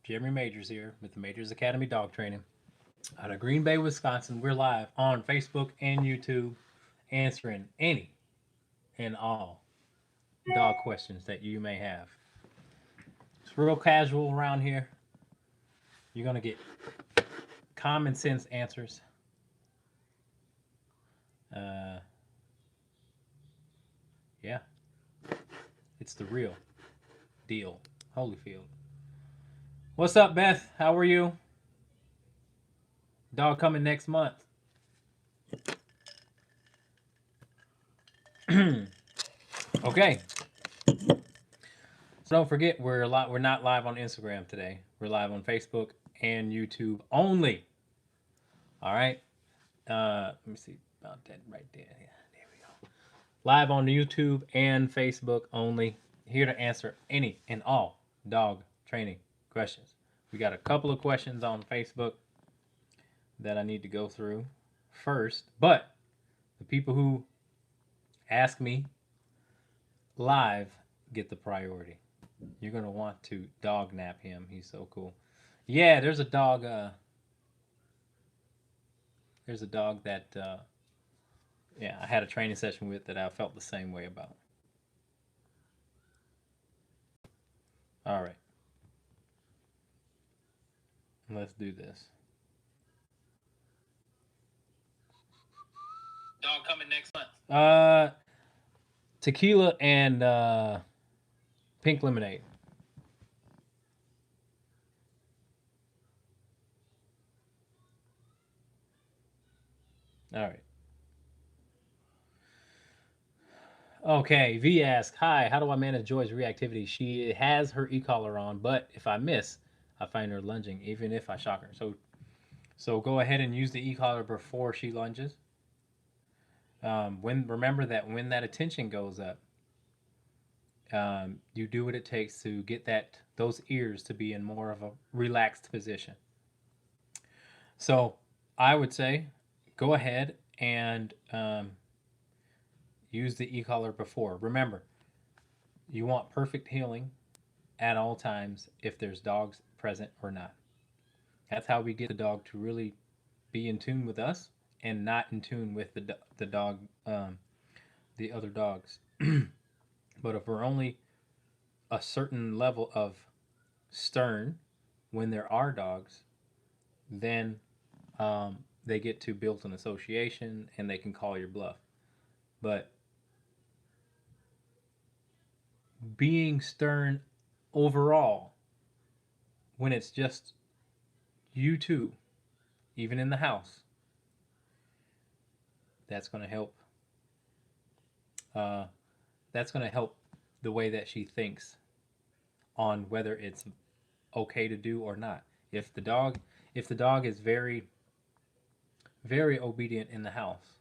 Jeremy Majors here with the Majors Academy Dog Training out of Green Bay, Wisconsin. We're live on Facebook and YouTube answering any and all dog questions that you may have. It's real casual around here. You're going to get common sense answers. Yeah, it's the real deal. Holyfield. What's up, Beth? How are you? Dog coming next month. Okay. So don't forget, we're not live on Instagram today. We're live on Facebook and YouTube only. All right. Let me see about that right there. Yeah, there we go. Live on YouTube and Facebook only. Here to answer any and all dog training questions. We got a couple of questions on Facebook that I need to go through first, but the people who ask me live get the priority. You're going to want to dog nap him. He's so cool. Yeah, there's a dog that I had a training session with that I felt the same way about. All right. Let's do this. Dog coming next month. Tequila and pink lemonade. All right. Okay, V asks, hi, how do I manage Joy's reactivity? She has her e-collar on, but if I miss, I find her lunging, even if I shock her. So go ahead and use the e-collar before she lunges. Remember that when that attention goes up, you do what it takes to get those ears to be in more of a relaxed position. So I would say go ahead and use the e-collar before. Remember, you want perfect healing at all times if there's dogs present or not. That's how we get the dog to really be in tune with us and not in tune with the dog, the other dogs. But if we're only a certain level of stern when there are dogs, then they get to build an association and they can call your bluff. But being stern overall, when it's just you two, even in the house, that's going to help. That's going to help the way that she thinks on whether it's okay to do or not. If the dog is very, very obedient in the house,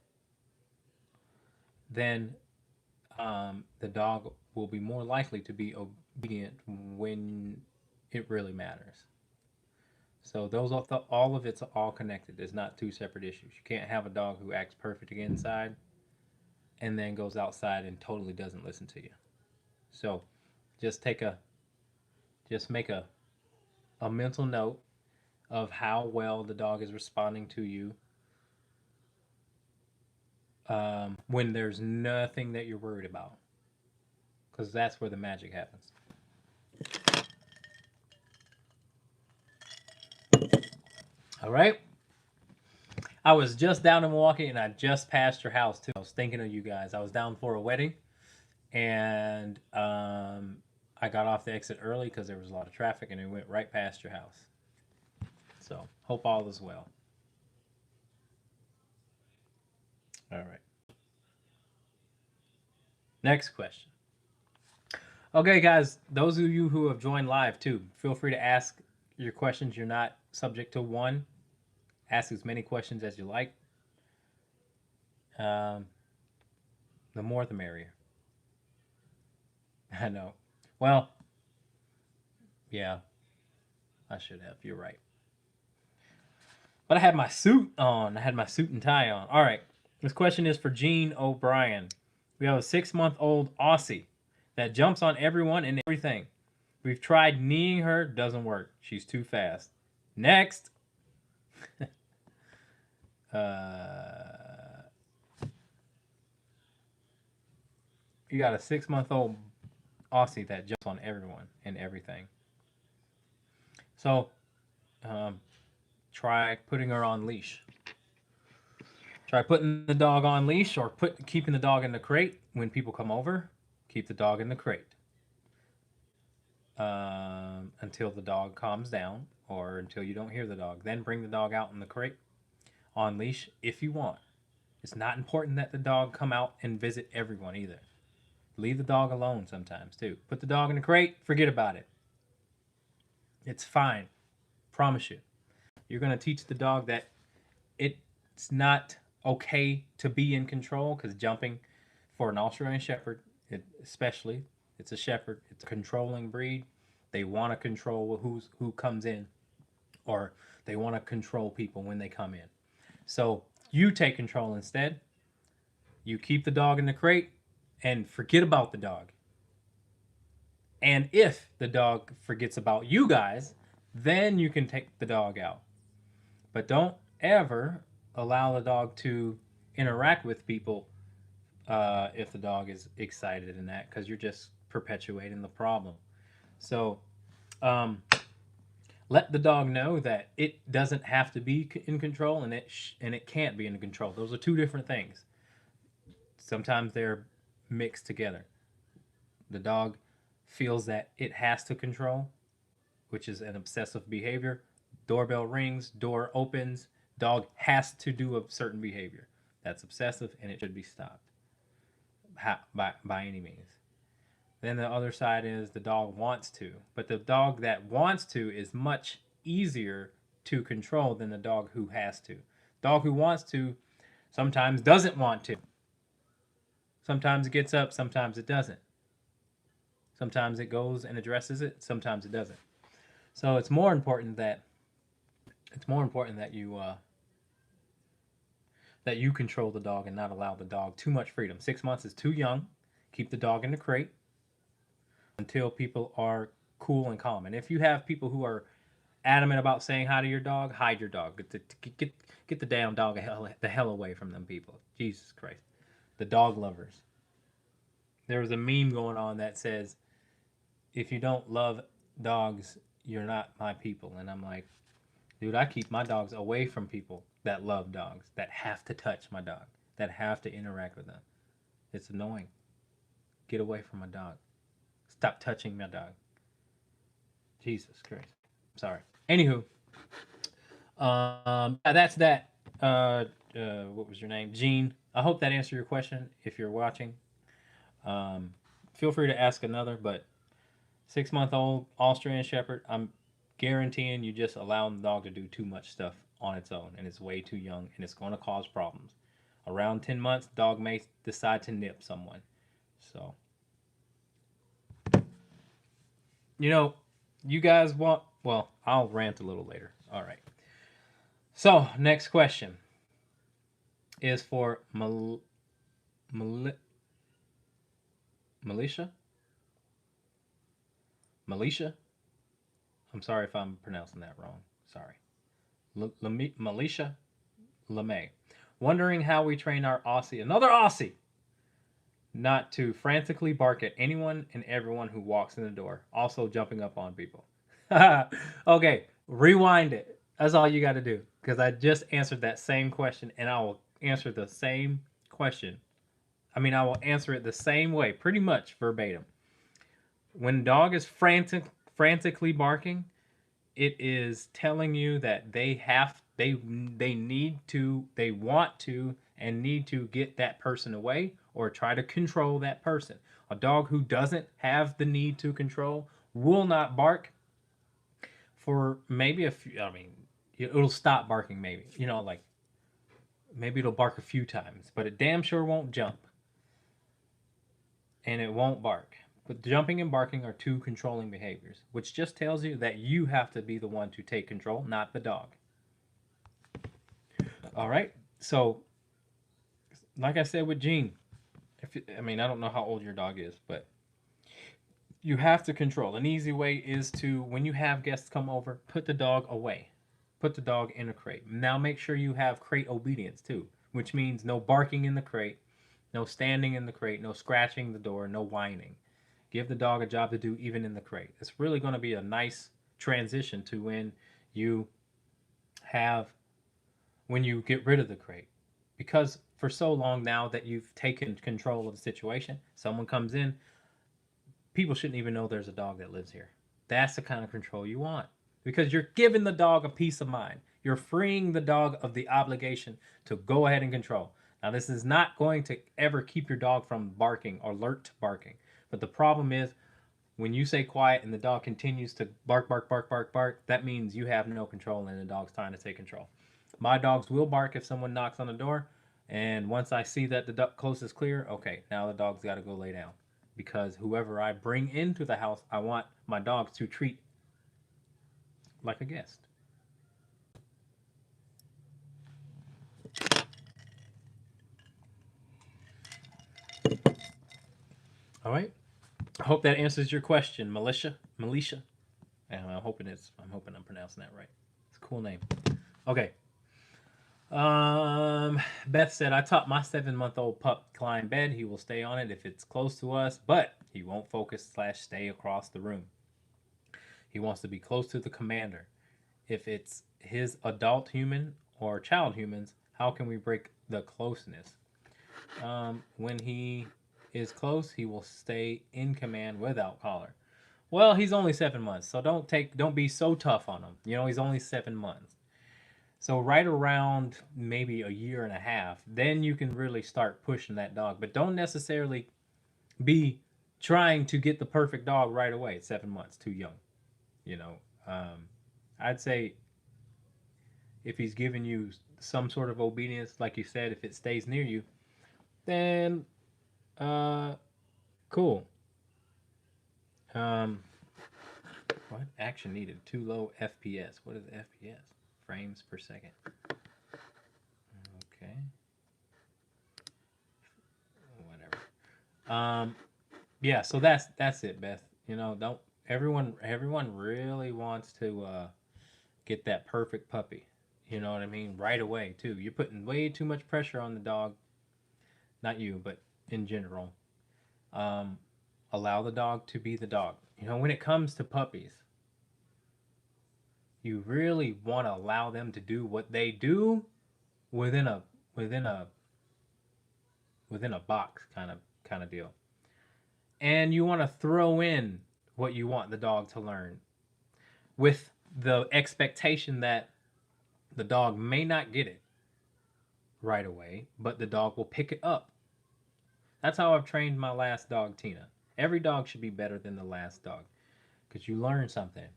then the dog will be more likely to be obedient when it really matters. So all of it's all connected. It's not two separate issues. You can't have a dog who acts perfect inside and then goes outside and totally doesn't listen to you. So just make a mental note of how well the dog is responding to you when there's nothing that you're worried about, because that's where the magic happens. All right. I was just down in Milwaukee and I just passed your house too. I was thinking of you guys. I was down for a wedding and I got off the exit early because there was a lot of traffic and it went right past your house. So hope all is well. All right. Next question. Okay, guys, those of you who have joined live too, feel free to ask your questions. You're not subject to one. Ask as many questions as you like. The more the merrier. I know. Well, yeah, I should have. You're right. But I had my suit on. I had my suit and tie on. All right. This question is for Gene O'Brien. We have a 6-month-old Aussie that jumps on everyone and everything. We've tried kneeing her, doesn't work. She's too fast. Next. You got a 6-month-old Aussie that jumps on everyone and everything. So, try putting her on leash. Try putting the dog on leash, or keeping the dog in the crate when people come over. Keep the dog in the crate until the dog calms down, or until you don't hear the dog. Then bring the dog out in the crate on leash if you want. It's not important that the dog come out and visit everyone either. Leave the dog alone sometimes too. Put the dog in the crate, forget about it. It's fine. Promise you. You're going to teach the dog that it's not okay to be in control, because jumping for an Australian Shepherd, especially, it's a Shepherd, it's a controlling breed. They want to control who comes in, or they want to control people when they come in. So you take control instead. You keep the dog in the crate and forget about the dog. And if the dog forgets about you guys, then you can take the dog out. But don't ever allow the dog to interact with people if the dog is excited in that, because you're just perpetuating the problem. So let the dog know that it doesn't have to be in control, and it can't be in control. Those are two different things. Sometimes they're mixed together. The dog feels that it has to control, which is an obsessive behavior. Doorbell rings, door opens, dog has to do a certain behavior. That's obsessive, and it should be stopped by any means. Then the other side is the dog wants to, but the dog that wants to is much easier to control than the dog who has to. Dog who wants to sometimes doesn't want to. Sometimes it gets up, sometimes it doesn't. Sometimes it goes and addresses it, sometimes it doesn't. So it's more important that you control the dog and not allow the dog too much freedom. 6 months is too young. Keep the dog in the crate until people are cool and calm. And if you have people who are adamant about saying hi to your dog, hide your dog. Get the damn dog the hell away from them people. Jesus Christ. The dog lovers. There was a meme going on that says, if you don't love dogs, you're not my people. And I'm like, dude, I keep my dogs away from people that love dogs, that have to touch my dog, that have to interact with them. It's annoying. Get away from my dog. Stop touching my dog. Jesus Christ. Sorry. Anywho, that's that. What was your name? Gene. I hope that answered your question. If you're watching, feel free to ask another, but 6-month-old Australian Shepherd, I'm guaranteeing you just allowing the dog to do too much stuff on its own, and it's way too young, and it's going to cause problems. Around 10 months, the dog may decide to nip someone. So, you guys want, well, I'll rant a little later. All right. So, next question is for Militia? I'm sorry if I'm pronouncing that wrong. Sorry. Militia LeMay. Wondering how we train our Aussie, another Aussie, not to frantically bark at anyone and everyone who walks in the door. Also jumping up on people. Okay, rewind it. That's all you got to do. Because I just answered that same question, and I will answer the same question. I will answer it the same way, pretty much verbatim. When a dog is frantically barking, it is telling you that they want to and need to get that person away or try to control that person. A dog who doesn't have the need to control will not bark for maybe a few, it'll stop barking maybe. Maybe it'll bark a few times, but it damn sure won't jump. And it won't bark. But jumping and barking are two controlling behaviors, which just tells you that you have to be the one to take control, not the dog. All right. So, like I said with Gene, I don't know how old your dog is, but You have to control. An easy way is to, when you have guests come over, put the dog away. Put the dog in a crate. Now make sure you have crate obedience too, which means no barking in the crate, no standing in the crate, no scratching the door, no whining. Give the dog a job to do even in the crate. It's really going to be a nice transition to you have when you get rid of the crate. Because for so long now that you've taken control of the situation, someone comes in, people shouldn't even know there's a dog that lives here. That's the kind of control you want, because you're giving the dog a peace of mind. You're freeing the dog of the obligation to go ahead and control. Now, this is not going to ever keep your dog from barking or alert to barking. But the problem is, when you say quiet and the dog continues to bark, bark, bark, bark, bark, that means you have no control and the dog's trying to take control. My dogs will bark if someone knocks on the door. And once I see that the coast is clear, okay, now the dog's got to go lay down. Because whoever I bring into the house, I want my dogs to treat like a guest. All right. I hope that answers your question, Militia. And I'm hoping I'm pronouncing that right. It's a cool name. Okay. Beth said, I taught my 7-month-old pup climb bed. He will stay on it if it's close to us, but he won't focus / stay across the room. He wants to be close to the commander. If it's his adult human or child humans, how can we break the closeness? When he is close, he will stay in command without collar. Well, he's only 7 months, so don't be so tough on him. You know, he's only 7 months. So right around maybe a year and a half, then you can really start pushing that dog. But don't necessarily be trying to get the perfect dog right away at 7 months, too young. You know, I'd say if he's giving you some sort of obedience, like you said, if it stays near you, then cool. What? Action needed. Too low FPS. What is FPS? Frames per second. Okay. Whatever. Yeah, so that's it, Beth. You know, don't everyone really wants to get that perfect puppy. You know what I mean? Right away, too. You're putting way too much pressure on the dog. Not you, but in general. Allow the dog to be the dog. You know, when it comes to puppies, you really want to allow them to do what they do within a box kind of deal. And you want to throw in what you want the dog to learn with the expectation that the dog may not get it right away, but the dog will pick it up. That's how I've trained my last dog, Tina. Every dog should be better than the last dog because you learn something.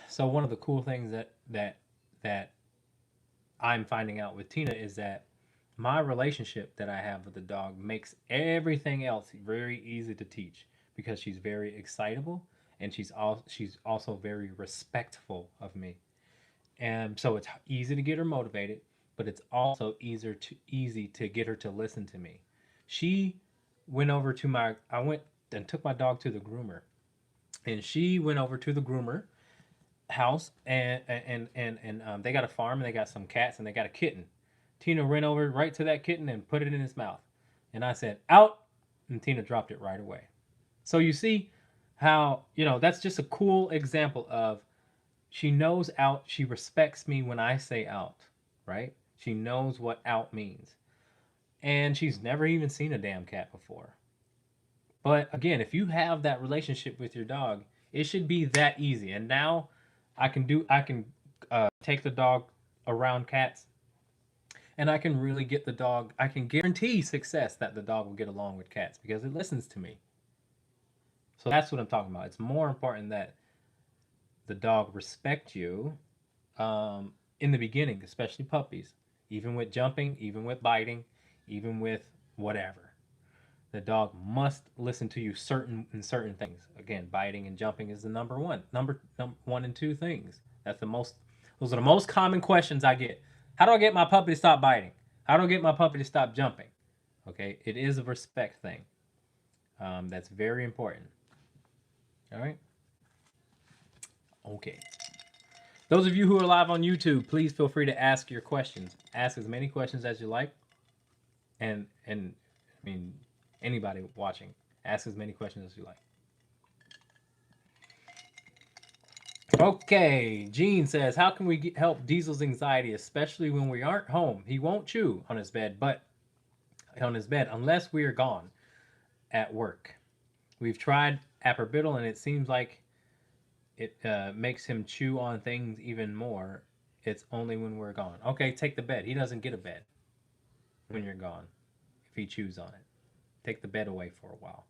So one of the cool things that I'm finding out with Tina is that my relationship that I have with the dog makes everything else very easy to teach because she's very excitable and she's also very respectful of me. And so it's easy to get her motivated, but it's also easy to get her to listen to me. She went over to I went and took my dog to the groomer. And she went over to the groomer house and they got a farm and they got some cats and they got a kitten. Tina ran over right to that kitten and put it in his mouth. And I said, out, and Tina dropped it right away. So you see how, you know, that's just a cool example of she knows out, she respects me when I say out, right? She knows what out means. And she's never even seen a damn cat before. But again, if you have that relationship with your dog, it should be that easy. And now I can take the dog around cats, and I can really get the dog. I can guarantee success that the dog will get along with cats because it listens to me. So that's what I'm talking about. It's more important that the dog respect you in the beginning, especially puppies, even with jumping, even with biting, even with whatever. The dog must listen to you in certain things. Again, biting and jumping is the number one and two things. Those are the most common questions I get. How do I get my puppy to stop biting? How do I get my puppy to stop jumping? Okay, it is a respect thing. That's very important. All right. Okay. Those of you who are live on YouTube, please feel free to ask your questions. Ask as many questions as you like. And I mean, anybody watching, ask as many questions as you like. Okay, Gene says, how can we help Diesel's anxiety, especially when we aren't home? He won't chew on his bed, unless we are gone at work. We've tried Aperbital, and it seems like it makes him chew on things even more. It's only when we're gone. Okay, take the bed. He doesn't get a bed when you're gone if he chews on it. Take the bed away for a while.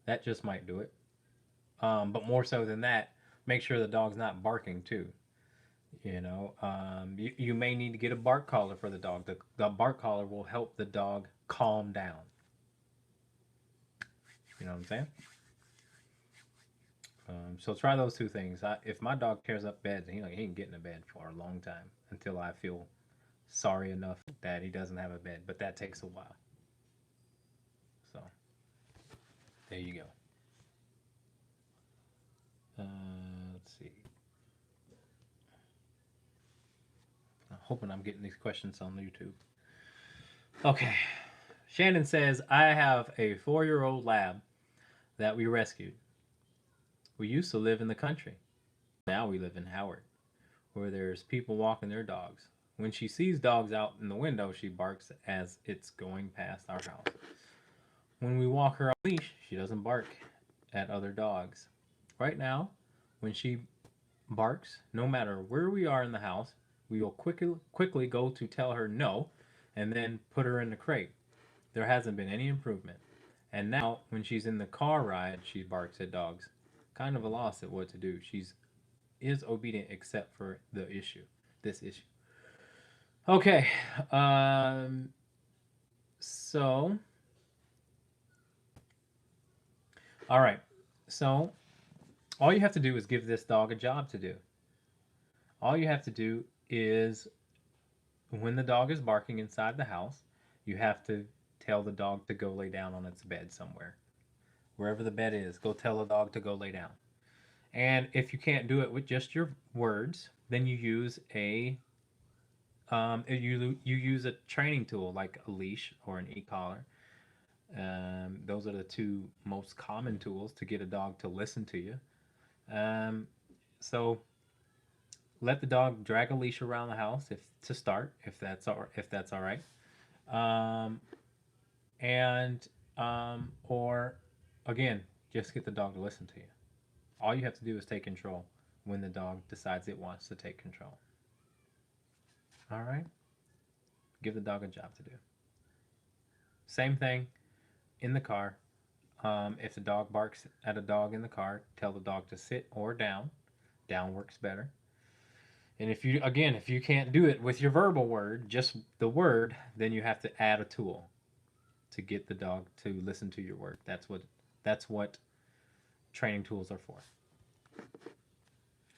That just might do it. But more so than that, make sure the dog's not barking too. You know, you may need to get a bark collar for the dog. The bark collar will help the dog calm down. You know what I'm saying? So try those two things. If my dog tears up beds, he ain't getting a bed for a long time until I feel sorry enough that he doesn't have a bed. But that takes a while. So there you go. Let's see. I'm hoping I'm getting these questions on YouTube. Okay. Shannon says, I have a 4-year-old lab that we rescued. We used to live in the country. Now we live in Howard, where there's people walking their dogs. When she sees dogs out in the window, she barks as it's going past our house. When we walk her on a leash, she doesn't bark at other dogs. Right now, when she barks, no matter where we are in the house, we will quickly go to tell her no, and then put her in the crate. There hasn't been any improvement. And now, when she's in the car ride, she barks at dogs. Kind of a loss at what to do. She is obedient except for this issue. Okay, so, all right. So, all you have to do is give this dog a job to do. All you have to do is, when the dog is barking inside the house, you have to tell the dog to go lay down on its bed somewhere. Wherever the bed is, go tell the dog to go lay down. And if you can't do it with just your words, then you use you use a training tool like a leash or an e-collar. Those are the two most common tools to get a dog to listen to you. So let the dog drag a leash around the house if that's all right. Or again, just get the dog to listen to you. All you have to do is take control when the dog decides it wants to take control. All right? Give the dog a job to do. Same thing in the car. If the dog barks at a dog in the car, tell the dog to sit or down. Down works better. And if you can't do it with your verbal word, just the word, then you have to add a tool to get the dog to listen to your word. That's what training tools are for.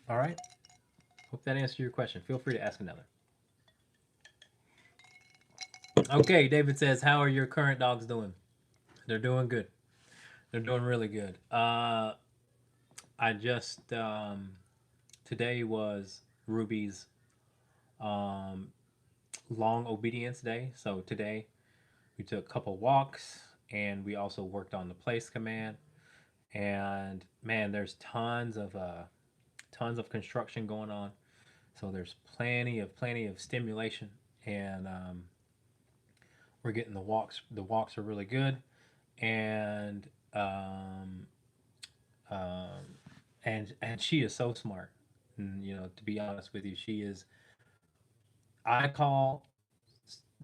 All right? Hope that answered your question. Feel free to ask another. Okay, David says, how are your current dogs doing? They're doing good. They're doing really good. I just, today was Ruby's long obedience day. So today we took a couple walks and we also worked on the place command. And man, there's tons of construction going on. So there's plenty of stimulation, and we're getting the walks. The walks are really good, and she is so smart. And, to be honest with you, she is. I call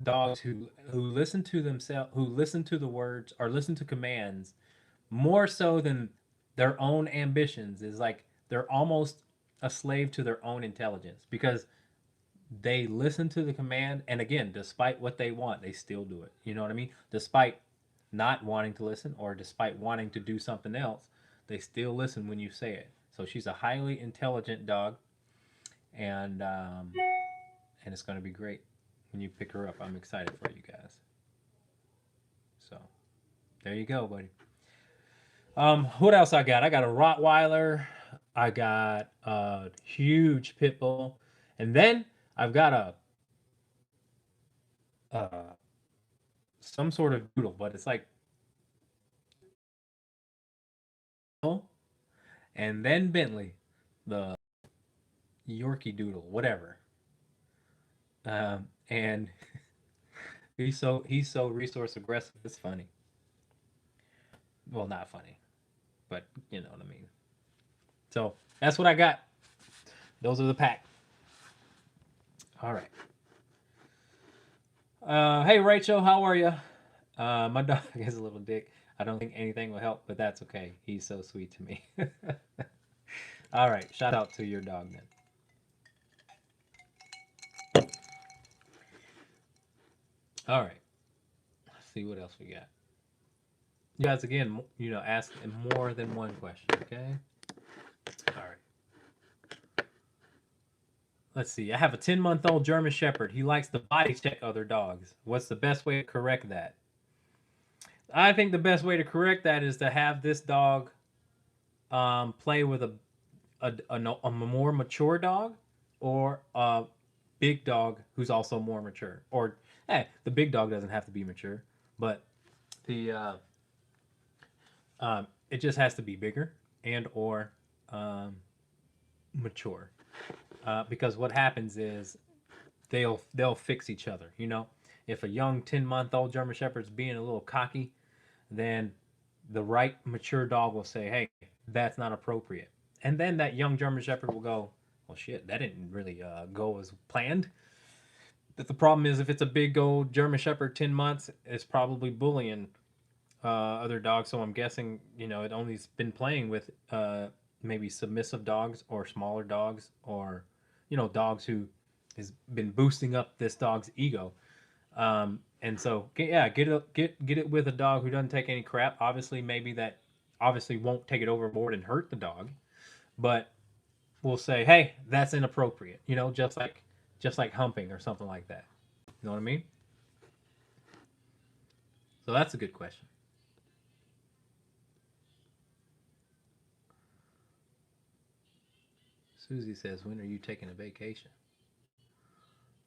dogs who listen to themselves, who listen to the words or listen to commands more so than their own ambitions. Is like they're almost a slave to their own intelligence, because they listen to the command, and again, despite what they want, they still do it. You know what I mean? Despite not wanting to listen, or despite wanting to do something else, they still listen when you say it. So she's a highly intelligent dog, and it's going to be great when you pick her up. I'm excited for you guys. So There you go, buddy. What else I got? I got a Rottweiler. I got a huge pit bull, and then I've got uh, some sort of doodle, but it's like, and then Bentley, the Yorkie doodle, whatever. And he's so resource aggressive. It's funny. Well, not funny, but you know what I mean. So that's what I got. Those are the pack. All right. Hey Rachel, how are you? My dog is a little dick. I don't think anything will help, but that's okay. He's so sweet to me. All right, shout out to your dog then. All right, let's see what else we got. You guys, again, ask more than one question, okay? All right. Let's see. I have a 10-month-old German Shepherd. He likes to body check other dogs. What's the best way to correct that? I think the best way to correct that is to have this dog play with a more mature dog, or a big dog who's also more mature. Or, the big dog doesn't have to be mature, but the it just has to be bigger and or mature. Because what happens is they'll fix each other. If a young 10-month-old German Shepherd's being a little cocky, then the right mature dog will say, "Hey, that's not appropriate." And then that young German Shepherd will go, "Well, shit, that didn't really go as planned." But the problem is, if it's a big old German Shepherd, 10 months, it's probably bullying other dogs. So I'm guessing, it only's been playing with maybe submissive dogs or smaller dogs, or dogs who has been boosting up this dog's ego. And so, yeah, get it with a dog who doesn't take any crap. Obviously, obviously won't take it overboard and hurt the dog, but we'll say, hey, that's inappropriate. Just like humping or something like that. You know what I mean? So that's a good question. Susie says, when are you taking a vacation?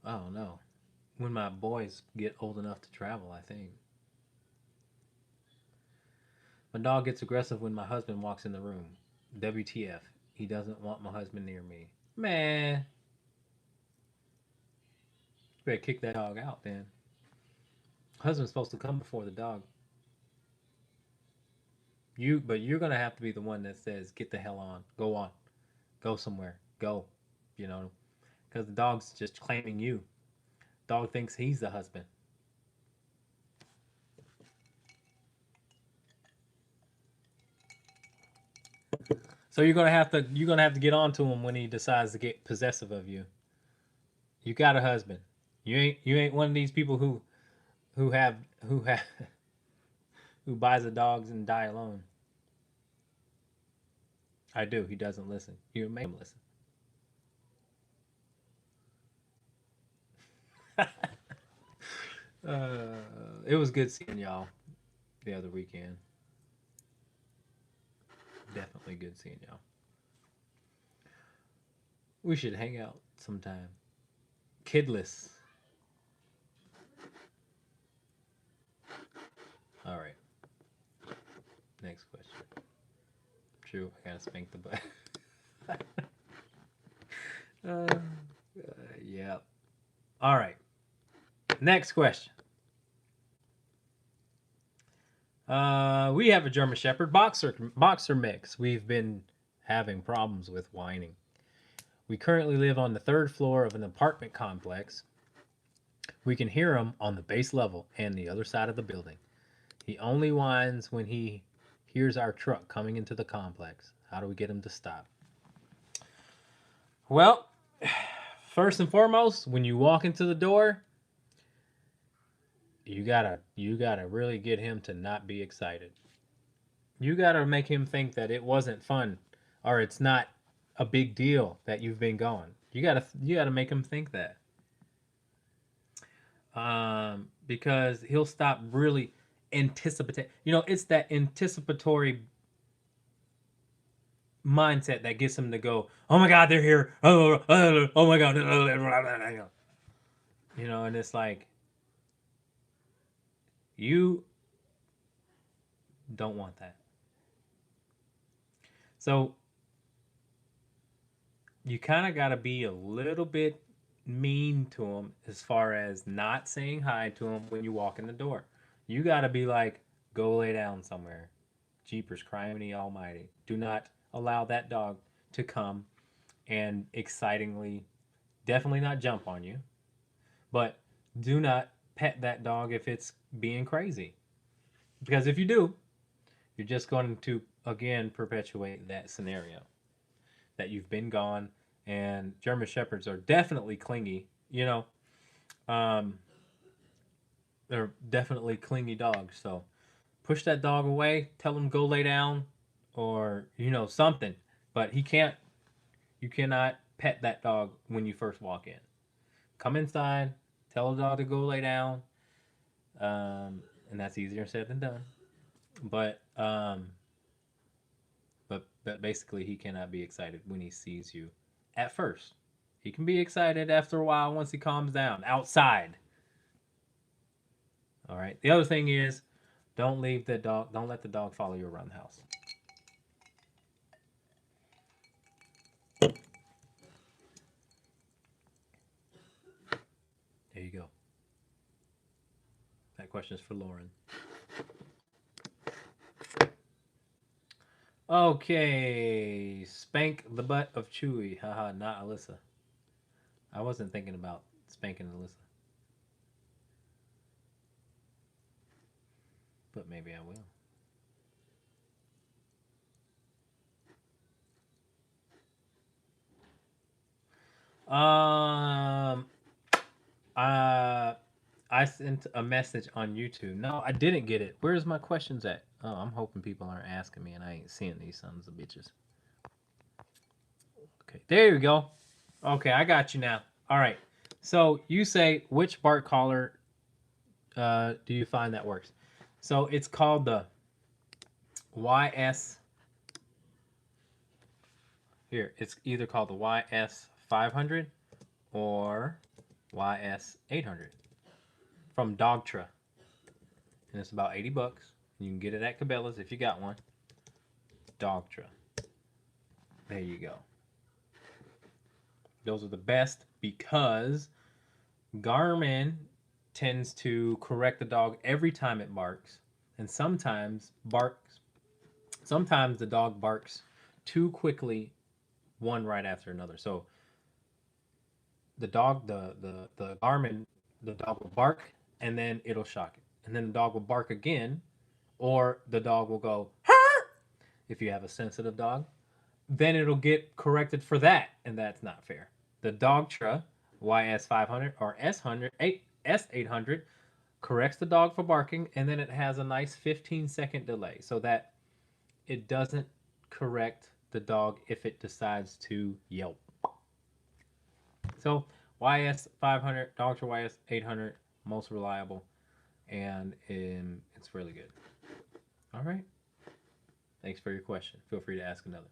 I don't know. When my boys get old enough to travel, I think. My dog gets aggressive when my husband walks in the room. WTF. He doesn't want my husband near me. Man. You better kick that dog out then. Husband's supposed to come before the dog. But you're gonna have to be the one that says, get the hell on. Go on. Go somewhere. Go. Because the dog's just claiming you. Dog thinks he's the husband. So you're gonna have to get on to him when he decides to get possessive of you. You got a husband. You ain't one of these people who who buys the dogs and die alone. I do. He doesn't listen. You make him listen. It was good seeing y'all the other weekend. Definitely good seeing y'all. We should hang out sometime. Kidless. All right. Next question. True, I gotta spank the butt. Yeah. All right. Next question. We have a German Shepherd boxer mix. We've been having problems with whining. We currently live on the 3rd floor of an apartment complex. We can hear him on the base level and the other side of the building. He only whines when he hears our truck coming into the complex. How do we get him to stop? Well, first and foremost, when you walk into the door, you gotta really get him to not be excited. You gotta make him think that it wasn't fun, or it's not a big deal that you've been gone. You gotta make him think that. Because he'll stop really. anticipatory. You know, it's that anticipatory mindset that gets them to go, oh my God, they're here. Oh my God. You know, and it's like, you don't want that. So you kind of got to be a little bit mean to them as far as not saying hi to them when you walk in the door. You got to be like, go lay down somewhere. Jeepers, criminy almighty. Do not allow that dog to come and excitingly, definitely not jump on you, but do not pet that dog if it's being crazy. Because if you do, you're just going to, again, perpetuate that scenario that you've been gone. And German Shepherds are definitely clingy, you know. Um, they're definitely clingy dogs. So push that dog away, tell him go lay down, or, you know, something. But you cannot pet that dog when you first walk in. Come inside, tell the dog to go lay down, and that's easier said than done. But but basically, he cannot be excited when he sees you at first. He can be excited after a while once he calms down outside. All right. The other thing is, don't leave the dog. Don't let the dog follow you around the house. There you go. That question is for Lauren. Okay, spank the butt of Chewy. Haha, not Alyssa. I wasn't thinking about spanking Alyssa, but maybe I will. Um, I sent a message on YouTube. No, I didn't get it. Where's my questions at? Oh, I'm hoping people aren't asking me and I ain't seeing these sons of bitches. Okay, there you go. Okay, I got you now. All right. So you say, which bark collar do you find that works? So it's called the YS. Here, it's either called the YS 500 or YS 800 from Dogtra, and it's about $80. You can get it at Cabela's if you got one. Dogtra. There you go. Those are the best because Garmin tends to correct the dog every time it barks, and sometimes the dog barks too quickly, one right after another. So the Garmin, the dog will bark and then it'll shock it, and then the dog will bark again, or the dog will go if you have a sensitive dog, then it'll get corrected for that, and that's not fair. The Dogtra YS500 or S800 corrects the dog for barking, and then it has a nice 15-second delay so that it doesn't correct the dog if it decides to yelp. So YS500, Dogtra YS800, most reliable, and it's really good. All right. Thanks for your question. Feel free to ask another.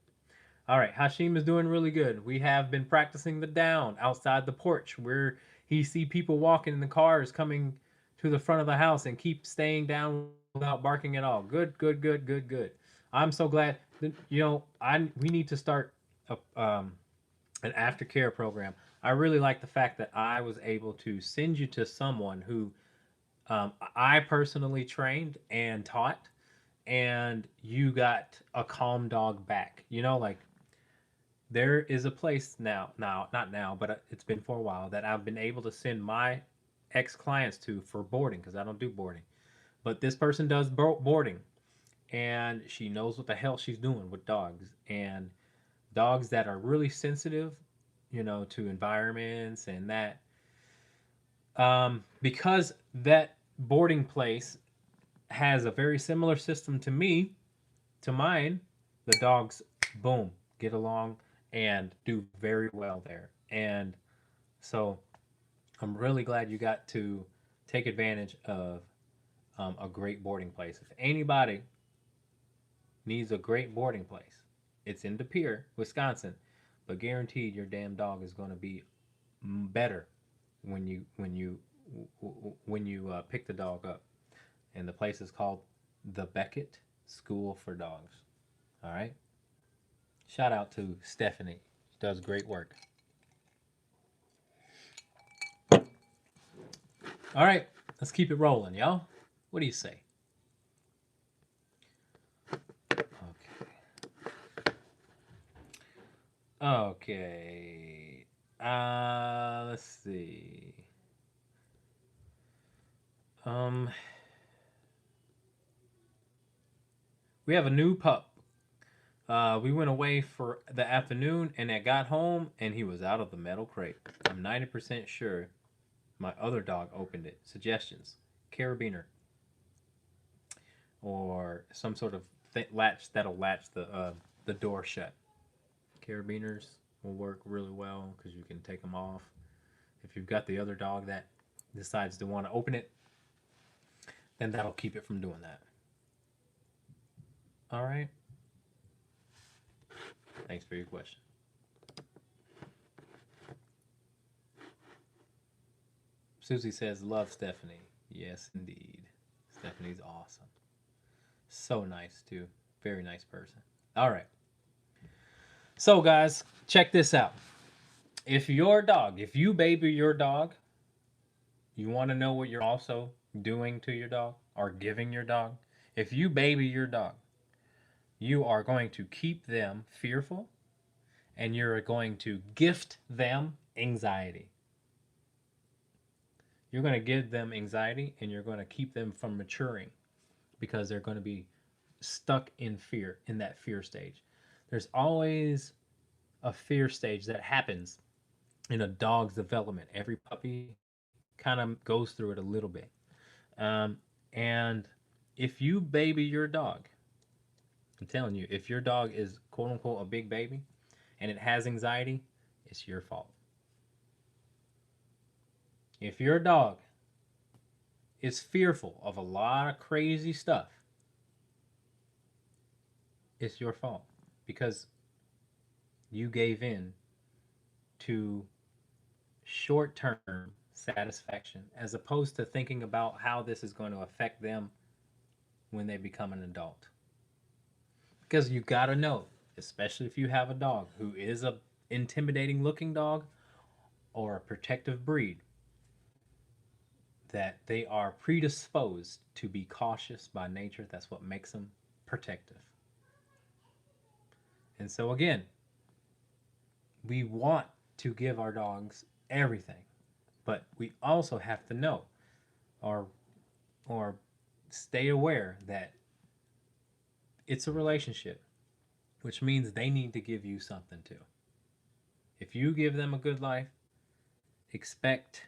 All right, Hashim is doing really good. We have been practicing the down outside the porch where he see people walking in the cars coming to the front of the house and keep staying down without barking at all. Good, good, good, good, good. I'm so glad. You know, we need to start an aftercare program. I really like the fact that I was able to send you to someone who I personally trained and taught, and you got a calm dog back. You know, like there is a place now, not now, but it's been for a while, that I've been able to send my ex-clients to for boarding, because I don't do boarding. But this person does boarding, and she knows what the hell she's doing with dogs. And dogs that are really sensitive, you know, to environments and that. Because that boarding place has a very similar system to mine, the dogs, boom, get along and do very well there. And so I'm really glad you got to take advantage of a great boarding place. If anybody needs a great boarding place, it's in De Pere, Wisconsin, but guaranteed your damn dog is going to be better when you pick the dog up. And the place is called the Beckett School for Dogs. All right. Shout out to Stephanie. She does great work. All right, let's keep it rolling, y'all. What do you say? Okay. Let's see. We have a new pup. We went away for the afternoon, and I got home, and he was out of the metal crate. I'm 90% sure my other dog opened it. Suggestions: carabiner, or some sort of latch that'll latch the door shut. Carabiners will work really well because you can take them off. If you've got the other dog that decides to want to open it, then that'll keep it from doing that. All right. Thanks for your question. Susie says, love Stephanie. Yes, indeed. Stephanie's awesome. So nice, too. Very nice person. All right. So, guys, check this out. If you baby your dog, you want to know what you're also doing to your dog or giving your dog? If you baby your dog, you are going to keep them fearful and you're going to gift them anxiety. You're going to give them anxiety and you're going to keep them from maturing because they're going to be stuck in fear, in that fear stage. There's always a fear stage that happens in a dog's development. Every puppy kind of goes through it a little bit. And if you baby your dog, I'm telling you, if your dog is quote unquote a big baby and it has anxiety, it's your fault. If your dog is fearful of a lot of crazy stuff, it's your fault because you gave in to short-term satisfaction as opposed to thinking about how this is going to affect them when they become an adult. Because you got to know, especially if you have a dog who is a intimidating looking dog or a protective breed, that they are predisposed to be cautious by nature. That's what makes them protective. And so again, we want to give our dogs everything, but we also have to know or stay aware that it's a relationship, which means they need to give you something too. If you give them a good life, expect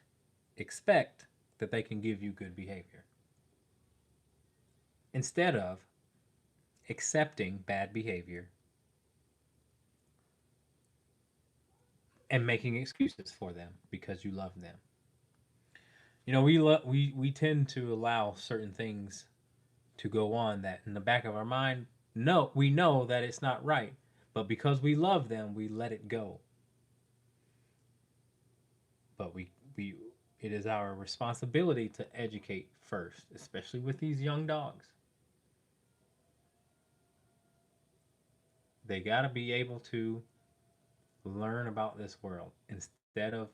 that they can give you good behavior instead of accepting bad behavior and making excuses for them because you love them. You know, we tend to allow certain things to go on that in the back of our mind, no, we know that it's not right, but because we love them, we let it go. But it is our responsibility to educate first, especially with these young dogs. They got to be able to learn about this world instead of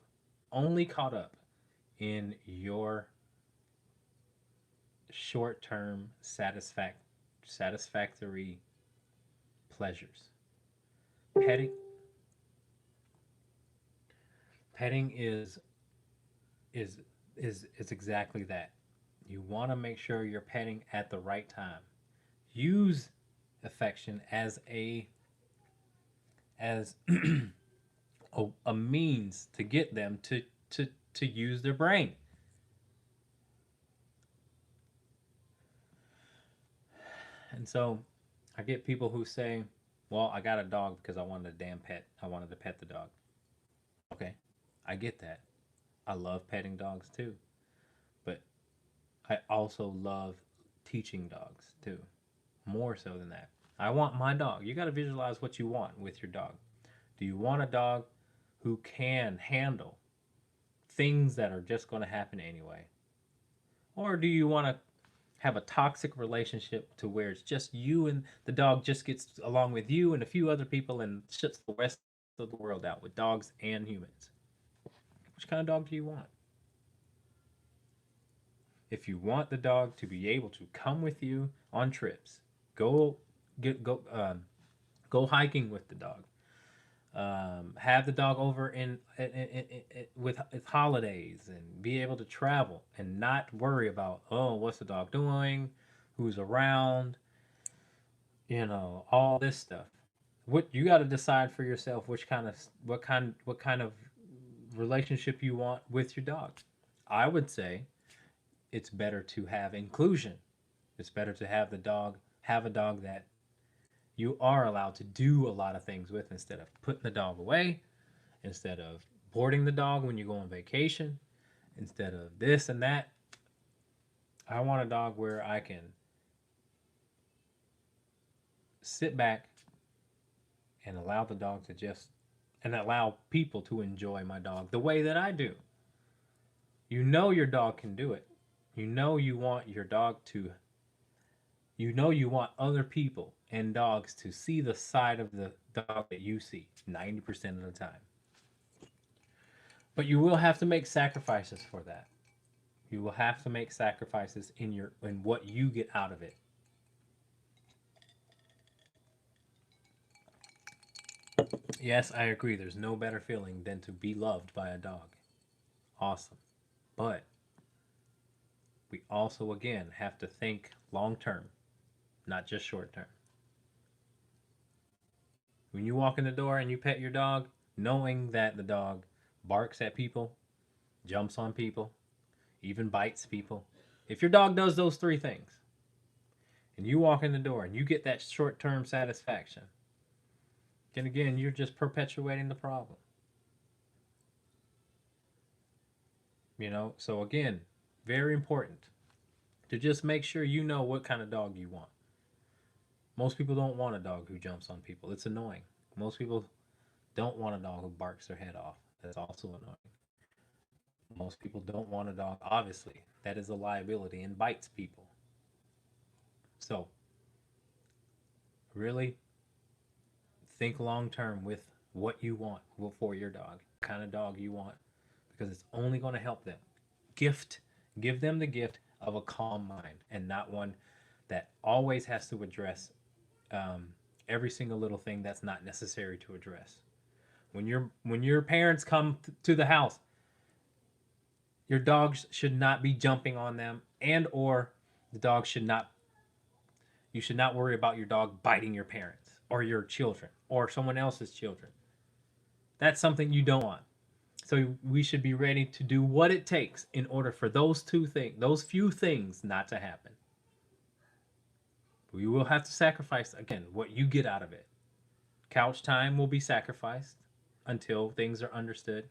only caught up in your short-term satisfactory pleasures. Petting petting is exactly that. You want to make sure you're petting at the right time. Use affection as as a means to get them to use their brain. And so I get people who say, well, I got a dog because I wanted a damn pet. I wanted to pet the dog. Okay, I get that. I love petting dogs too. But I also love teaching dogs too. More so than that. I want my dog. You got to visualize what you want with your dog. Do you want a dog who can handle things that are just going to happen anyway? Or do you want to have a toxic relationship to where it's just you and the dog just gets along with you and a few other people and shuts the rest of the world out with dogs and humans? Which kind of dog do you want? If you want the dog to be able to come with you on trips, go go hiking with the dog, have the dog over with holidays and be able to travel and not worry about, oh, what's the dog doing, who's around, all this stuff. What you got to decide for yourself, what kind of relationship you want with your dog. I would say it's better to have inclusion. It's better to have a dog that you are allowed to do a lot of things with, instead of putting the dog away, instead of boarding the dog when you go on vacation, instead of this and that. I want a dog where I can sit back and allow the dog to and allow people to enjoy my dog the way that I do. Your dog can do it. You want your dog to, you want other people and dogs to see the side of the dog that you see 90% of the time. But you will have to make sacrifices for that. You will have to make sacrifices in what you get out of it. Yes, I agree. There's no better feeling than to be loved by a dog. Awesome. But we also, again, have to think long term, not just short term. When you walk in the door and you pet your dog, knowing that the dog barks at people, jumps on people, even bites people. If your dog does those three things, and you walk in the door and you get that short-term satisfaction, then again, you're just perpetuating the problem. So again, very important to just make sure you know what kind of dog you want. Most people don't want a dog who jumps on people. It's annoying. Most people don't want a dog who barks their head off. That's also annoying. Most people don't want a dog, obviously, that is a liability and bites people. So, really think long term with what you want for your dog, what kind of dog you want, because it's only going to help them. Give them the gift of a calm mind, and not one that always has to address every single little thing that's not necessary to address. When your parents come to the house, your dogs should not be jumping on them, and or the dog should not. You should not worry about your dog biting your parents or your children or someone else's children. That's something you don't want. So we should be ready to do what it takes in order for those few things not to happen. We will have to sacrifice, again, what you get out of it. Couch time will be sacrificed until things are understood.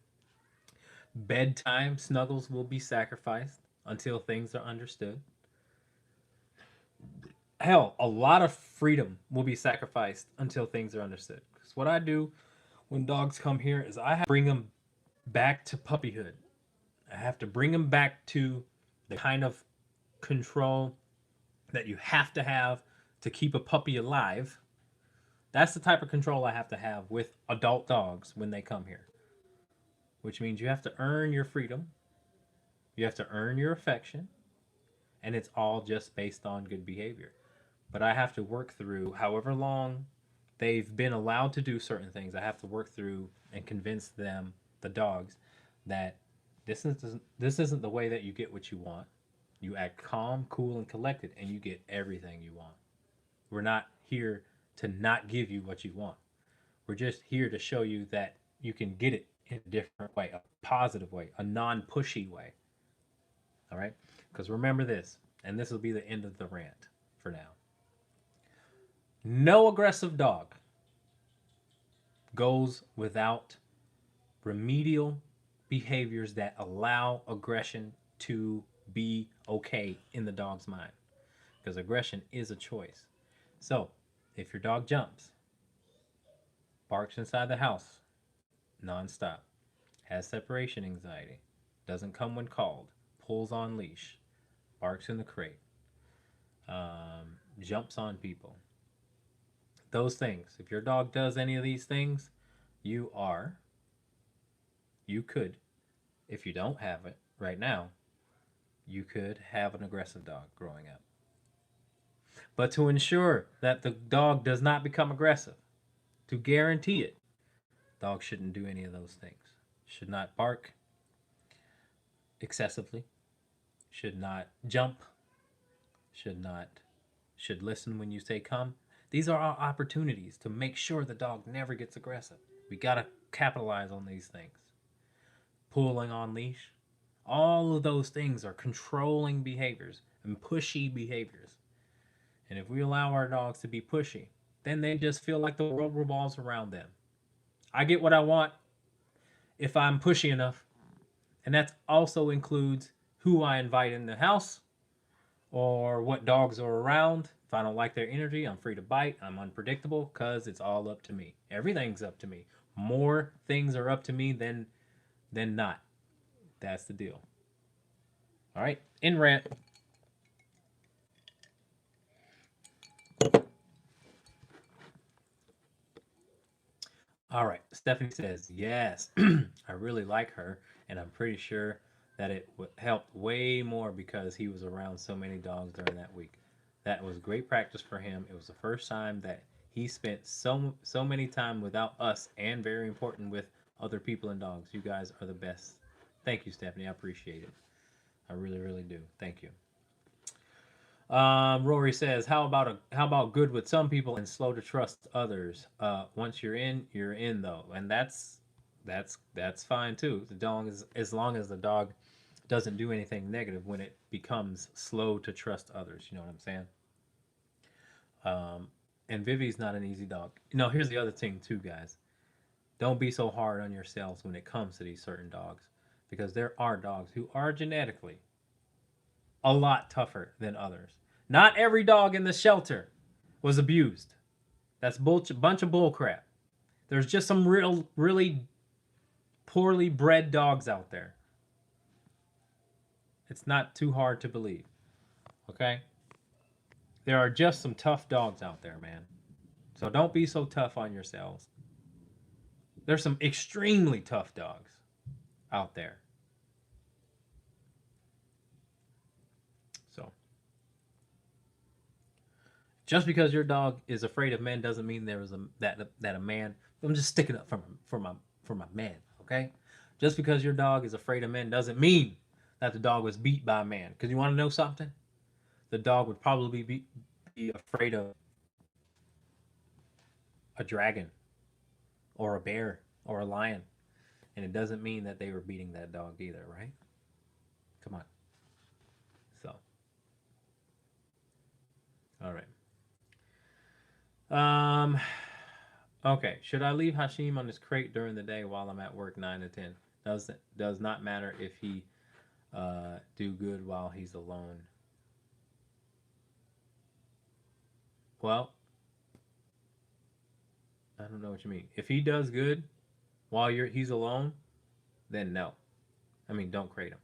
Bedtime snuggles will be sacrificed until things are understood. Hell, a lot of freedom will be sacrificed until things are understood. Because what I do when dogs come here is I have to bring them back to puppyhood. I have to bring them back to the kind of control that you have to keep a puppy alive. That's the type of control I have to have with adult dogs when they come here. Which means you have to earn your freedom. You have to earn your affection. And it's all just based on good behavior. But I have to work through however long they've been allowed to do certain things. I have to work through and convince them, the dogs, that this isn't the way that you get what you want. You act calm, cool, and collected, and you get everything you want. We're not here to not give you what you want. We're just here to show you that you can get it in a different way, a positive way, a non-pushy way. All right? Because remember this, and this will be the end of the rant for now. No aggressive dog goes without remedial behaviors that allow aggression to be okay in the dog's mind. because aggression is a choice. So, if your dog jumps, barks inside the house nonstop, has separation anxiety, doesn't come when called, pulls on leash, barks in the crate, jumps on people, those things. If your dog does any of these things, you could, if you don't have it right now, you could have an aggressive dog growing up. But to ensure that the dog does not become aggressive, to guarantee it, dog shouldn't do any of those things. Should not bark excessively, should not jump, should listen when you say come. These are our opportunities to make sure the dog never gets aggressive. We got to capitalize on these things. Pulling on leash, all of those things are controlling behaviors and pushy behaviors. And if we allow our dogs to be pushy, then they just feel like the world revolves around them. I get what I want if I'm pushy enough. And that also includes who I invite in the house or what dogs are around. If I don't like their energy, I'm free to bite. I'm unpredictable because it's all up to me. Everything's up to me. More things are up to me than not. That's the deal. All right, in rant. All right, Stephanie says, yes, I really like her, and I'm pretty sure that it helped way more because he was around so many dogs during that week. That was great practice for him. It was the first time that he spent so many time without us, and very important, with other people and dogs. You guys are the best. Thank you, Stephanie. I appreciate it. I really, really do. Thank you. Rory says, "How about good with some people and slow to trust others? Once you're in though, and that's fine too. The dog is, as long as the dog doesn't do anything negative when it becomes slow to trust others. You know what I'm saying? And Vivi's not an easy dog. Here's the other thing too, guys. Don't be so hard on yourselves when it comes to these certain dogs, because there are dogs who are genetically a lot tougher than others. Not every dog in the shelter was abused. That's bunch of bull crap. There's just some really poorly bred dogs out there. It's not too hard to believe. Okay? There are just some tough dogs out there, man. So don't be so tough on yourselves. There's some extremely tough dogs out there. So just because your dog is afraid of men doesn't mean there is that a man. I'm just sticking up for my man, okay? Just because your dog is afraid of men doesn't mean that the dog was beat by a man. Because you want to know something? The dog would probably be afraid of a dragon or a bear or a lion, and it doesn't mean that they were beating that dog either, right? Come on. So, all right. Okay. Should I leave Hashim on his crate during the day while I'm at work 9 to 10? Does not matter if he do good while he's alone. Well, I don't know what you mean. If he does good while he's alone, then no. I mean, don't crate him.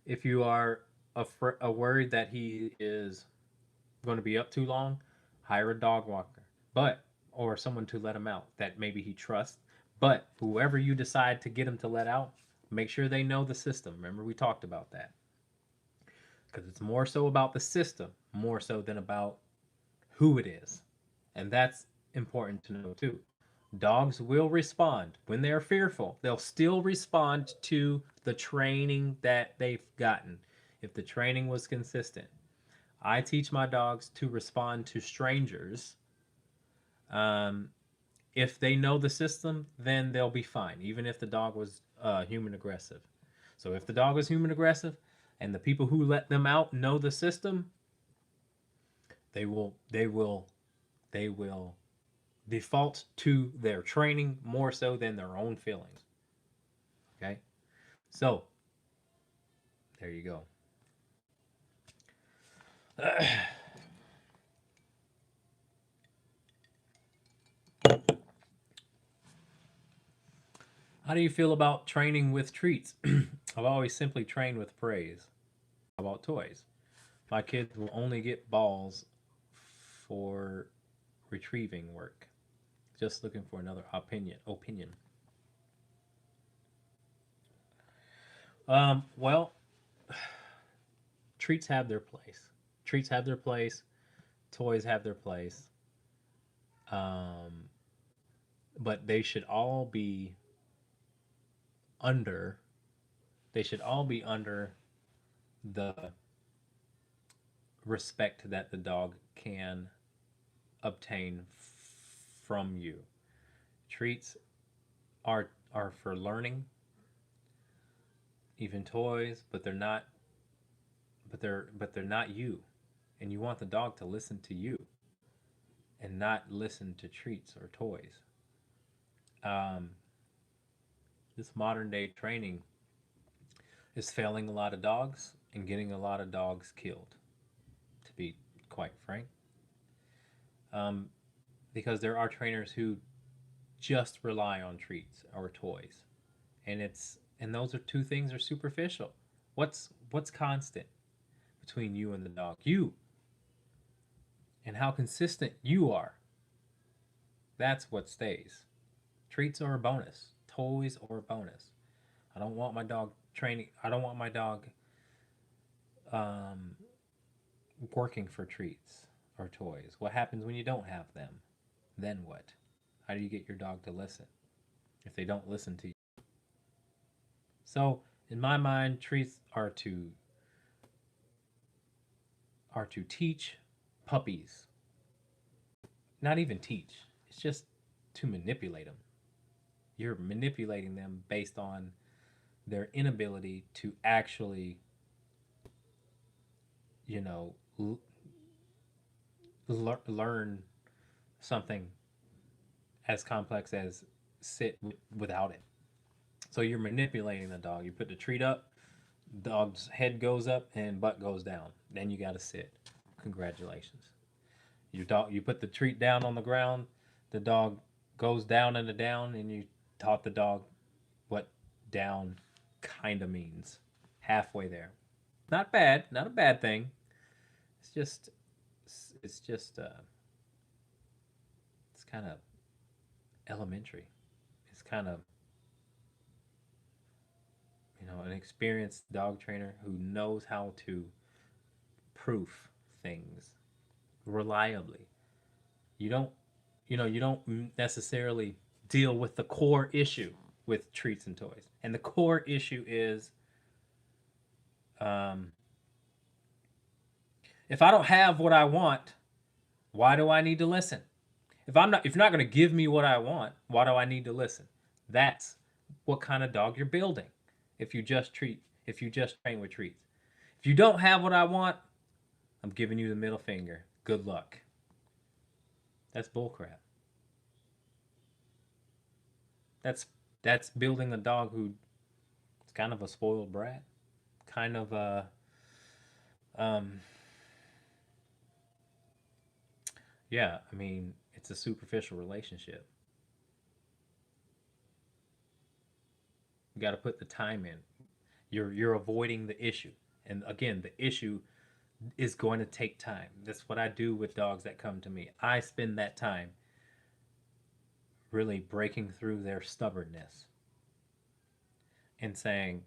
If you are worried that he is going to be up too long, hire a dog walker, or someone to let him out that maybe he trusts. But whoever you decide to get him to let out, make sure they know the system. Remember, we talked about that. Because it's more so about the system, more so than about who it is. And that's important to know too. Dogs will respond when they're fearful. They'll still respond to the training that they've gotten. If the training was consistent. I teach my dogs to respond to strangers. If they know the system, then they'll be fine, even if the dog was human aggressive. So if the dog was human aggressive and the people who let them out know the system, they will default to their training more so than their own feelings. Okay? So, there you go. How do you feel about training with treats? I've always simply trained with praise. How about toys? My kids will only get balls for retrieving work. Just looking for another opinion. Well, treats have their place. Treats have their place. Toys have their place. Um, but they should all be under. They should all be under the respect that the dog can obtain from you. Treats are for learning, even toys, but they're not. But they're not you, and you want the dog to listen to you and not listen to treats or toys. Um, this modern day training is failing a lot of dogs and getting a lot of dogs killed, to be quite frank. Um, because there are trainers who just rely on treats or toys, and those are two things are superficial. What's constant between you and the dog? You, and how consistent you are. That's what stays. Treats are a bonus. Toys are a bonus. I don't want my dog training. I don't want my dog um, working for treats or toys. What happens when you don't have them? Then what? How do you get your dog to listen if they don't listen to you? So, in my mind, treats are to teach puppies. Not even teach. It's just to manipulate them. You're manipulating them based on their inability to actually, you know, learn something as complex as sit without it. So you're manipulating the dog. You put the treat up, dog's head goes up and butt goes down. Then you got to sit. Congratulations. You put the treat down on the ground, the dog goes down and down, and you taught the dog what down kind of means. Halfway there. Not bad, not a bad thing. It's just it's just it's kind of elementary. It's kind of, an experienced dog trainer who knows how to proof things reliably. You don't, you don't necessarily deal with the core issue with treats and toys. And the core issue is, um, if I don't have what I want, why do I need to listen? If you're not going to give me what I want, why do I need to listen? That's what kind of dog you're building. If you just train with treats. If you don't have what I want, I'm giving you the middle finger. Good luck. That's bullcrap. That's building a dog who's kind of a spoiled brat, kind of a um yeah, I mean, it's a superficial relationship. You got to put the time in. You're avoiding the issue. And again, the issue is going to take time. That's what I do with dogs that come to me. I spend that time really breaking through their stubbornness and saying,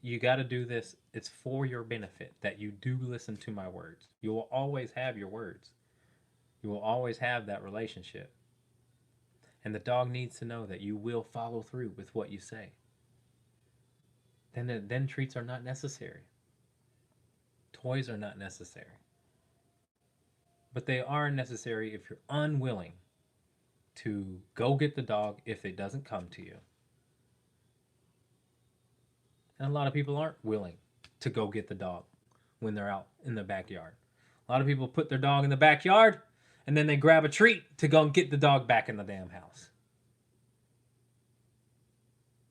you got to do this. It's for your benefit that you do listen to my words. You will always have your words. You will always have that relationship. And the dog needs to know that you will follow through with what you say. Then treats are not necessary. Toys are not necessary. But they are necessary if you're unwilling to go get the dog if it doesn't come to you. And a lot of people aren't willing to go get the dog when they're out in the backyard. A lot of people put their dog in the backyard and then they grab a treat to go and get the dog back in the damn house.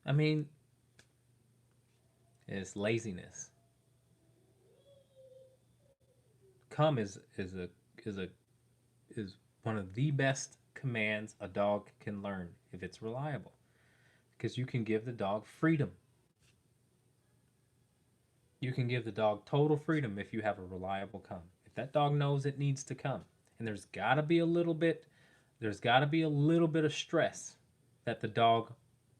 I mean, it's laziness. come is one of the best commands a dog can learn if it's reliable, because you can give the dog freedom. You can give the dog total freedom if you have a reliable come. If that dog knows it needs to come, and there's got to be a little bit of stress that the dog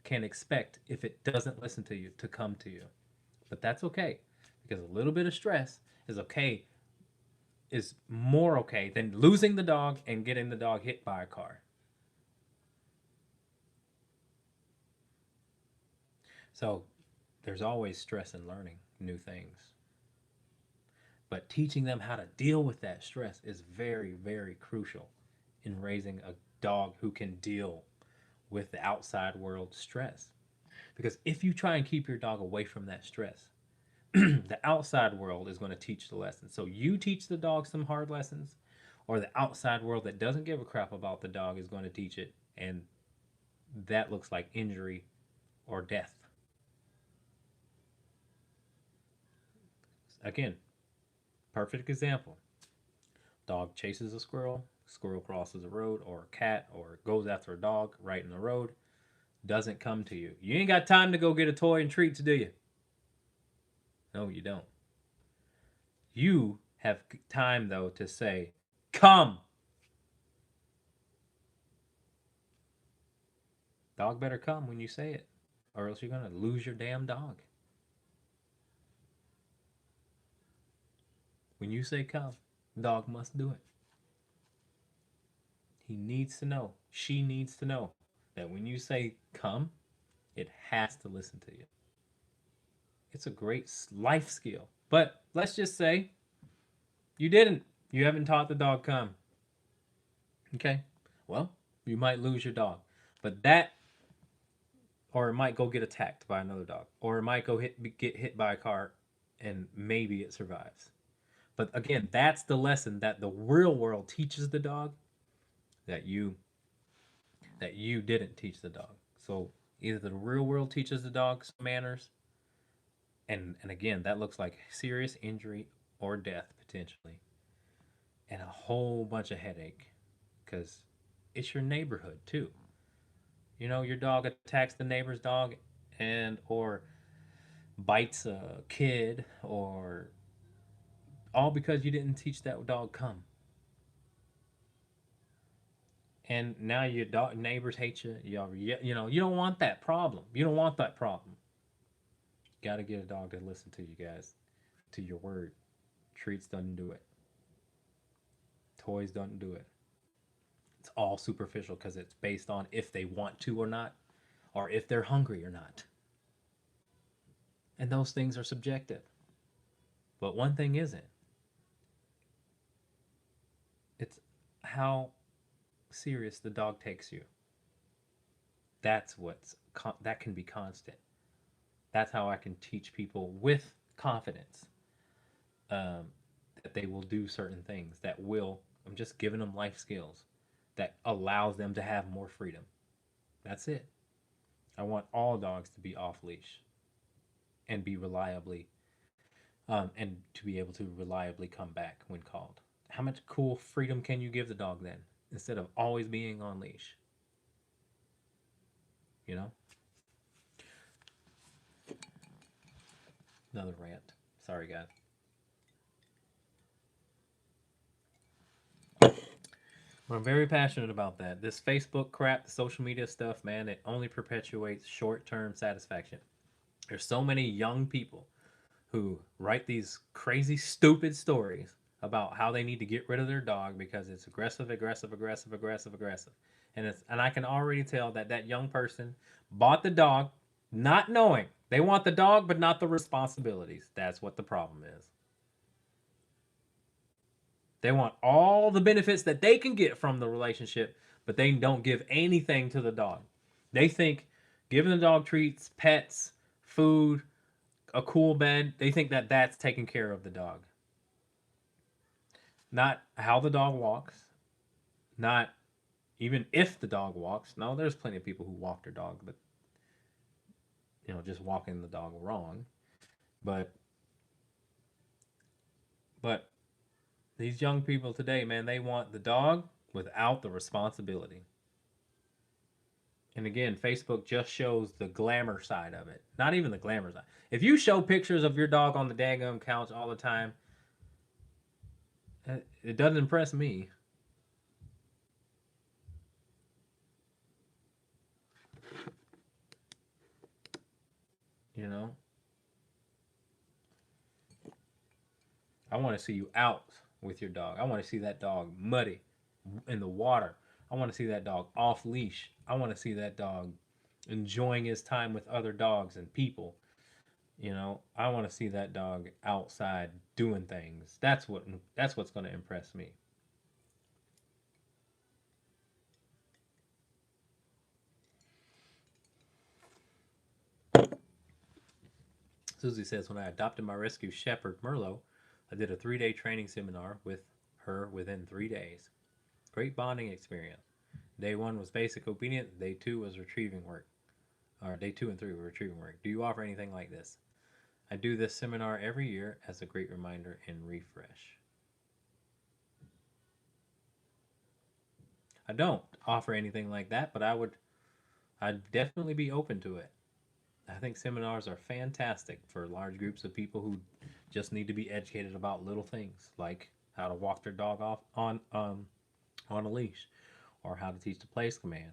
can expect if it doesn't listen to you to come to you. But that's okay, because a little bit of stress is okay, is more okay than losing the dog and getting the dog hit by a car. So there's always stress in learning new things. But teaching them how to deal with that stress is very, very crucial in raising a dog who can deal with the outside world stress. Because if you try and keep your dog away from that stress, the outside world is going to teach the lesson. So you teach the dog some hard lessons, or the outside world that doesn't give a crap about the dog is going to teach it, and that looks like injury or death. Again, perfect example. Dog chases a squirrel, squirrel crosses a road, or a cat, or goes after a dog right in the road, doesn't come to you. You ain't got time to go get a toy and treats, do you? No, you don't. You have time, though, to say, come. Dog better come when you say it, or else you're going to lose your damn dog. When you say come, dog must do it. He needs to know, she needs to know that when you say come, it has to listen to you. It's a great life skill. But let's just say you didn't. You haven't taught the dog come. Okay? Well, you might lose your dog. But that, or it might go get attacked by another dog, or it might get hit by a car, and maybe it survives. But again, that's the lesson that the real world teaches the dog that you didn't teach the dog. So either the real world teaches the dog some manners, and again, that looks like serious injury or death potentially, and a whole bunch of headache, because it's your neighborhood too. You know, your dog attacks the neighbor's dog, and or bites a kid, or all because you didn't teach that dog come. And now your dog neighbors hate you. You know, you don't want that problem. You don't want that problem. Got to get a dog to listen to you guys, to your word. Treats doesn't do it. Toys don't do it. It's all superficial because it's based on if they want to or not, or if they're hungry or not. And those things are subjective. But one thing isn't. It's how serious the dog takes you. That can be constant. That's how I can teach people with confidence, that they will do certain things that will. I'm just giving them life skills that allows them to have more freedom. That's it. I want all dogs to be off leash and be reliably, and to be able to reliably come back when called. How much cool freedom can you give the dog then, instead of always being on leash? You know? Another rant. Sorry, guys. I'm very passionate about that. This Facebook crap, the social media stuff, man, it only perpetuates short-term satisfaction. There's so many young people who write these crazy, stupid stories about how they need to get rid of their dog because it's aggressive. And I can already tell that that young person bought the dog not knowing. They want the dog, but not the responsibilities. That's what the problem is. They want all the benefits that they can get from the relationship, but they don't give anything to the dog. They think giving the dog treats, pets, food, a cool bed, they think that that's taking care of the dog. Not how the dog walks, not even if the dog walks. No, there's plenty of people who walk their dog, but just walking the dog wrong. But These young people today, man, they want the dog without the responsibility. And again, Facebook just shows the glamour side of it. Not even the glamour side. If you show pictures of your dog on the daggum couch all the time, it doesn't impress me. You know? I want to see you out with your dog. I want to see that dog muddy in the water. I want to see that dog off leash. I want to see that dog enjoying his time with other dogs and people. You know, I want to see that dog outside doing things. That's what's going to impress me. Susie says, when I adopted my rescue shepherd, Merlot, I did a 3-day training seminar with her within 3 days. Great bonding experience. Day 1 was basic obedience. Day 2 was retrieving work. Or day 2 and 3 were retrieving work. Do you offer anything like this? I do this seminar every year as a great reminder and refresh. I don't offer anything like that, but I'd definitely be open to it. I think seminars are fantastic for large groups of people who just need to be educated about little things like how to walk their dog off on a leash, or how to teach the place command,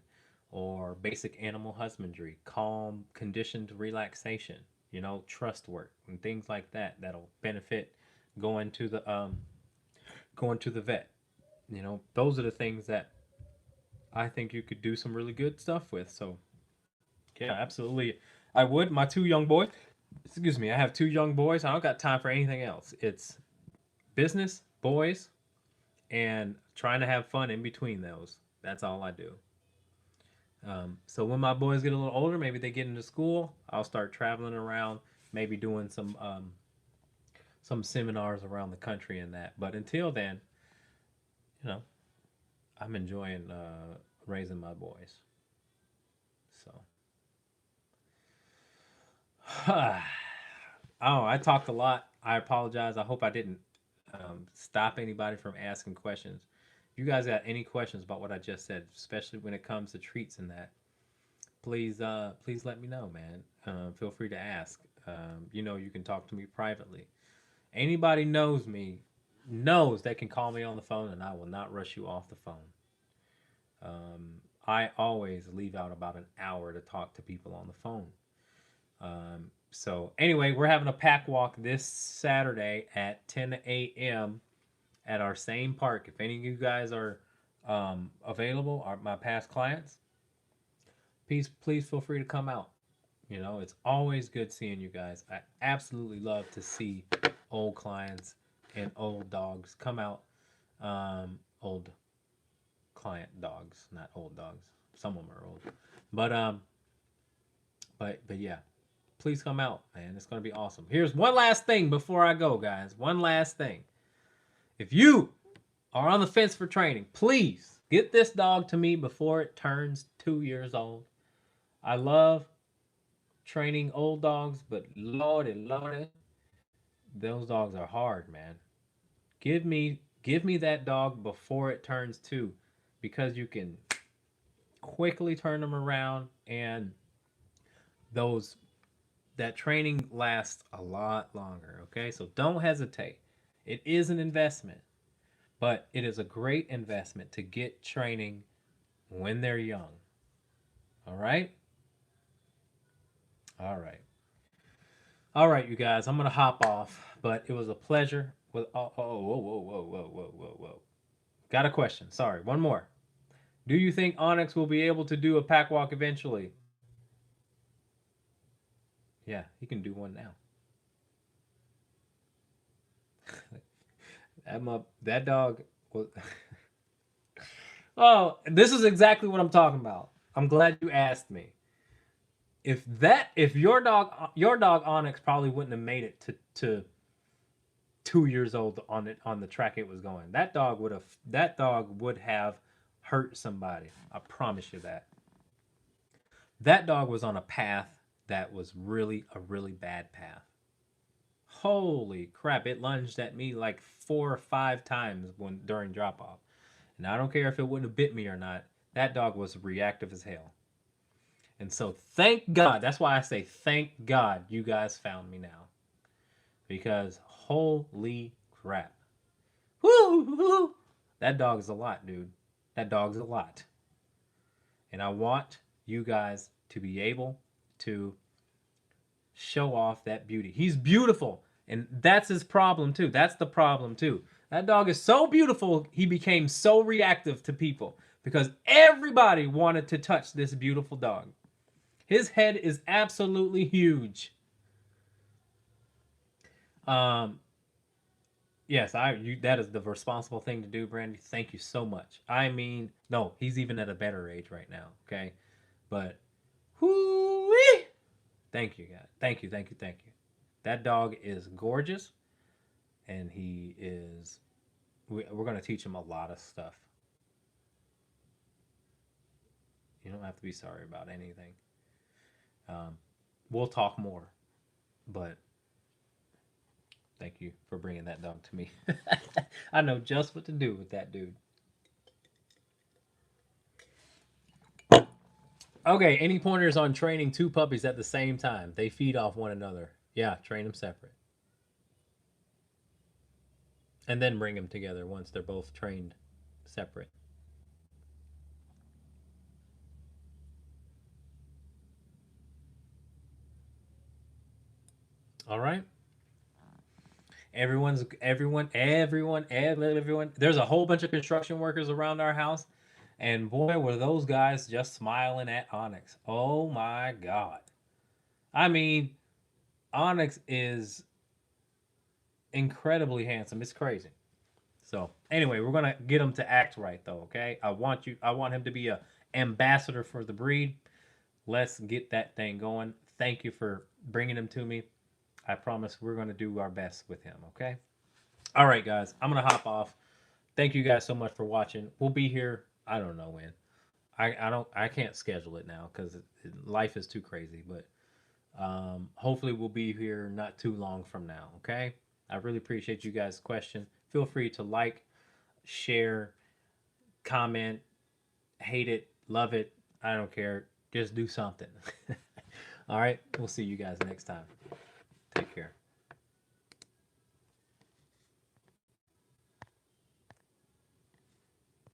or basic animal husbandry, calm, conditioned relaxation, you know, trust work and things like that that'll benefit going to the vet. You know, those are the things that I think you could do some really good stuff with. So yeah, absolutely. I would. My 2 young boys, excuse me, I have 2 young boys. I don't got time for anything else. It's business, boys, and trying to have fun in between those. That's all I do. So when my boys get a little older, maybe they get into school, I'll start traveling around, maybe doing some seminars around the country and that. But until then, you know, I'm enjoying raising my boys. So, oh, I talked a lot. I apologize. I hope I didn't stop anybody from asking questions. If you guys got any questions about what I just said, especially when it comes to treats and that, please let me know, man. Feel free to ask. You know, you can talk to me privately. Anybody knows me knows they can call me on the phone, and I will not rush you off the phone. I always leave out about an hour to talk to people on the phone. So anyway, we're having a pack walk this Saturday at 10 a.m. at our same park. If any of you guys are available, are my past clients, please feel free to come out. You know, it's always good seeing you guys. I absolutely love to see old clients and old dogs come out. Old client dogs, not old dogs. Some of them are old, but yeah, please come out, man. It's gonna be awesome. Here's one last thing before I go, guys. One last thing. If you are on the fence for training, please get this dog to me before it turns 2 years old. I love training old dogs, but lordy, those dogs are hard, man. Give me that dog before it turns 2, because you can quickly turn them around, and those that training lasts a lot longer. Okay, so don't hesitate. It is an investment, but it is a great investment to get training when they're young. All right. All right. All right, you guys. I'm gonna hop off, but it was a pleasure. With whoa. Got a question. Sorry, one more. Do you think Onyx will be able to do a pack walk eventually? Yeah, he can do one now. that dog was. Oh, this is exactly what I'm talking about. I'm glad you asked me. If your dog Onyx probably wouldn't have made it to 2 years old on the track it was going. That dog would have hurt somebody. I promise you that. That dog was on a path that was really a really bad path. Holy crap! It lunged at me like 4 or 5 times during drop off, and I don't care if it wouldn't have bit me or not. That dog was reactive as hell. And so thank God. That's why I say thank God you guys found me now, because holy crap, woo, that dog's a lot, dude. That dog's a lot, and I want you guys to be able to show off that beauty. He's beautiful, and that's his problem too. That's the problem too. That dog is so beautiful, he became so reactive to people because everybody wanted to touch this beautiful dog. His head is absolutely huge. Yes, that is the responsible thing to do, Brandy. Thank you so much. I mean, no, he's even at a better age right now, okay? But whoo-wee! Thank you, God. Thank you, thank you, thank you. That dog is gorgeous, and he is. We're going to teach him a lot of stuff. You don't have to be sorry about anything. We'll talk more, but thank you for bringing that dog to me. I know just what to do with that dude. Okay, any pointers on training 2 puppies at the same time? They feed off one another. Yeah, train them separate. And then bring them together once they're both trained separate. All right. Everyone. There's a whole bunch of construction workers around our house, and boy, were those guys just smiling at Onyx. Oh my God. I mean, Onyx is incredibly handsome. It's crazy. So anyway, we're gonna get him to act right though. Okay, I want him to be a ambassador for the breed. Let's get that thing going. Thank you for bringing him to me. I promise we're gonna do our best with him. Okay. All right, guys. I'm gonna hop off. Thank you guys so much for watching. We'll be here. I don't know when. I can't schedule it now because life is too crazy. But hopefully we'll be here not too long from now. Okay. I really appreciate you guys' question. Feel free to like, share, comment, hate it, love it. I don't care. Just do something. All right. We'll see you guys next time.